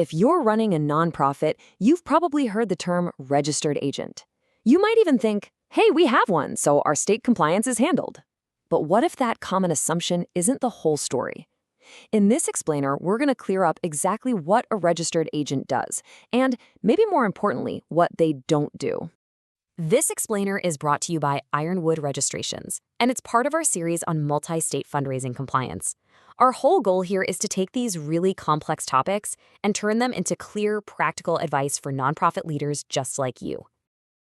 If you're running a nonprofit, you've probably heard the term registered agent. You might even think, hey, we have one, so our state compliance is handled. But what if that common assumption isn't the whole story? In this explainer, we're going to clear up exactly what a registered agent does, and maybe more importantly, what they don't do. This explainer is brought to you by Ironwood Registrations, and it's part of our series on multi-state fundraising compliance. Our whole goal here is to take these really complex topics and turn them into clear, practical advice for nonprofit leaders just like you.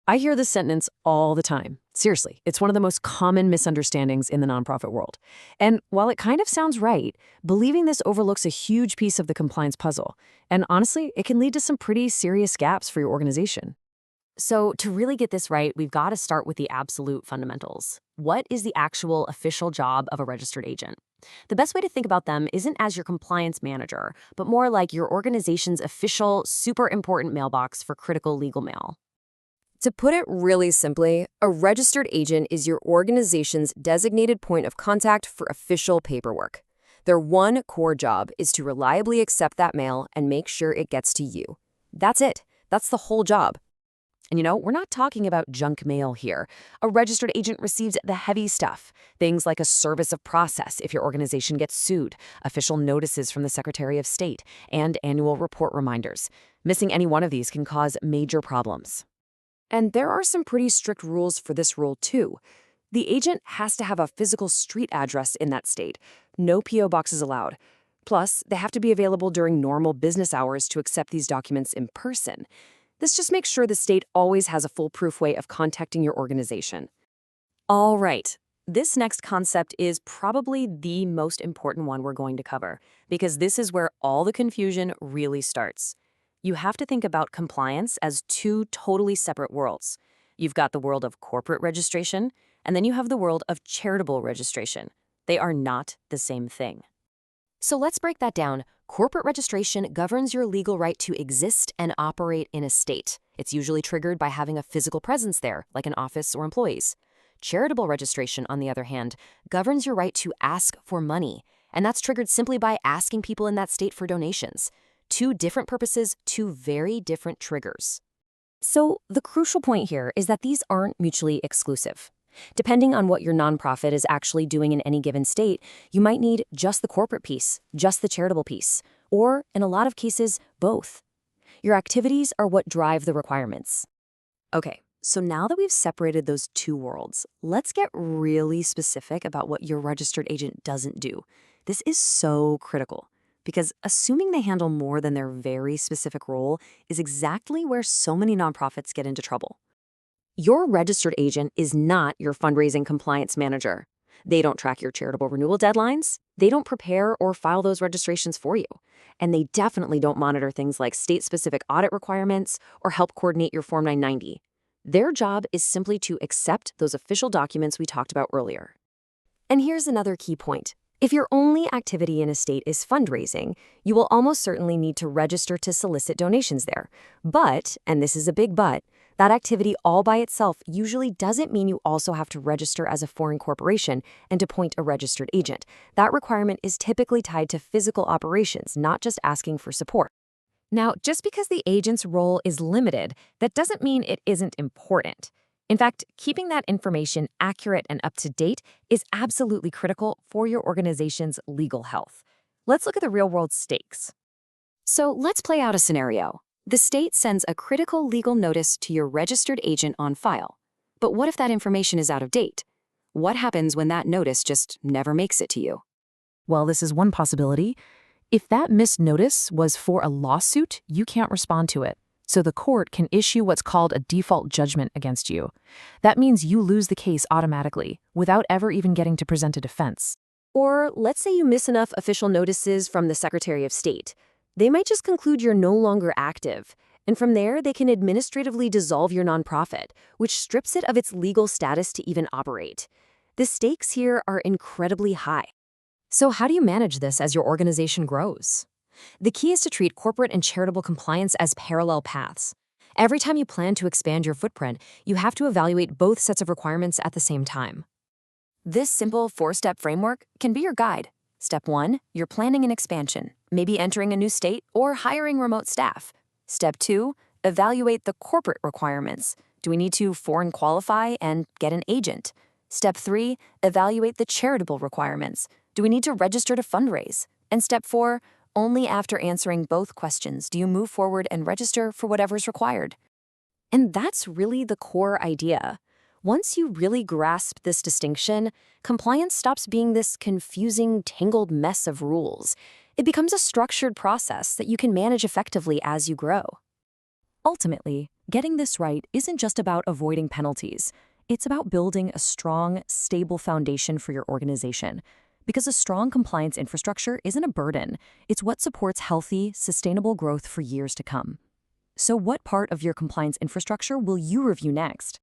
I hear this sentence all the time. Seriously, it's one of the most common misunderstandings in the nonprofit world. And while it kind of sounds right, believing this overlooks a huge piece of the compliance puzzle. And honestly, it can lead to some pretty serious gaps for your organization. So to really get this right, we've got to start with the absolute fundamentals. What is the actual official job of a registered agent? The best way to think about them isn't as your compliance manager, but more like your organization's official, super important mailbox for critical legal mail. To put it really simply, a registered agent is your organization's designated point of contact for official paperwork. Their one core job is to reliably accept that mail and make sure it gets to you. That's it. That's the whole job. And we're not talking about junk mail here. A registered agent receives the heavy stuff, things like a service of process if your organization gets sued, official notices from the Secretary of State, and annual report reminders. Missing any one of these can cause major problems. And there are some pretty strict rules for this rule, too. The agent has to have a physical street address in that state. No P.O. boxes allowed. Plus, they have to be available during normal business hours to accept these documents in person. This just makes sure the state always has a foolproof way of contacting your organization. All right, this next concept is probably the most important one we're going to cover, because this is where all the confusion really starts. You have to think about compliance as two totally separate worlds. You've got the world of corporate registration, and then you have the world of charitable registration. They are not the same thing. So let's break that down. Corporate registration governs your legal right to exist and operate in a state. It's usually triggered by having a physical presence there, like an office or employees. Charitable registration, on the other hand, governs your right to ask for money, and that's triggered simply by asking people in that state for donations. Two different purposes, two very different triggers. So the crucial point here is that these aren't mutually exclusive. Depending on what your nonprofit is actually doing in any given state, you might need just the corporate piece, just the charitable piece, or, in a lot of cases, both. Your activities are what drive the requirements. Okay, so now that we've separated those two worlds, let's get really specific about what your registered agent doesn't do. This is so critical, because assuming they handle more than their very specific role is exactly where so many nonprofits get into trouble. Your registered agent is not your fundraising compliance manager. They don't track your charitable renewal deadlines. They don't prepare or file those registrations for you. And they definitely don't monitor things like state-specific audit requirements or help coordinate your Form 990. Their job is simply to accept those official documents we talked about earlier. And here's another key point. If your only activity in a state is fundraising, you will almost certainly need to register to solicit donations there. But, and this is a big but, that activity all by itself usually doesn't mean you also have to register as a foreign corporation and appoint a registered agent. That requirement is typically tied to physical operations, not just asking for support. Now, just because the agent's role is limited, that doesn't mean it isn't important. In fact, keeping that information accurate and up to date is absolutely critical for your organization's legal health. Let's look at the real-world stakes. So let's play out a scenario. The state sends a critical legal notice to your registered agent on file. But what if that information is out of date? What happens when that notice just never makes it to you? Well, this is one possibility. If that missed notice was for a lawsuit, you can't respond to it. So the court can issue what's called a default judgment against you. That means you lose the case automatically, without ever even getting to present a defense. Or let's say you miss enough official notices from the Secretary of State. They might just conclude you're no longer active, and from there they can administratively dissolve your nonprofit, which strips it of its legal status to even operate. The stakes here are incredibly high. So how do you manage this as your organization grows? The key is to treat corporate and charitable compliance as parallel paths. Every time you plan to expand your footprint, you have to evaluate both sets of requirements at the same time. This simple 4-step framework can be your guide. Step 1, you're planning an expansion, maybe entering a new state or hiring remote staff. Step 2, evaluate the corporate requirements. Do we need to foreign qualify and get an agent? Step 3, evaluate the charitable requirements. Do we need to register to fundraise? And step 4, only after answering both questions do you move forward and register for whatever's required. And that's really the core idea. Once you really grasp this distinction, compliance stops being this confusing, tangled mess of rules. It becomes a structured process that you can manage effectively as you grow. Ultimately, getting this right isn't just about avoiding penalties. It's about building a strong, stable foundation for your organization. Because a strong compliance infrastructure isn't a burden, it's what supports healthy, sustainable growth for years to come. So what part of your compliance infrastructure will you review next?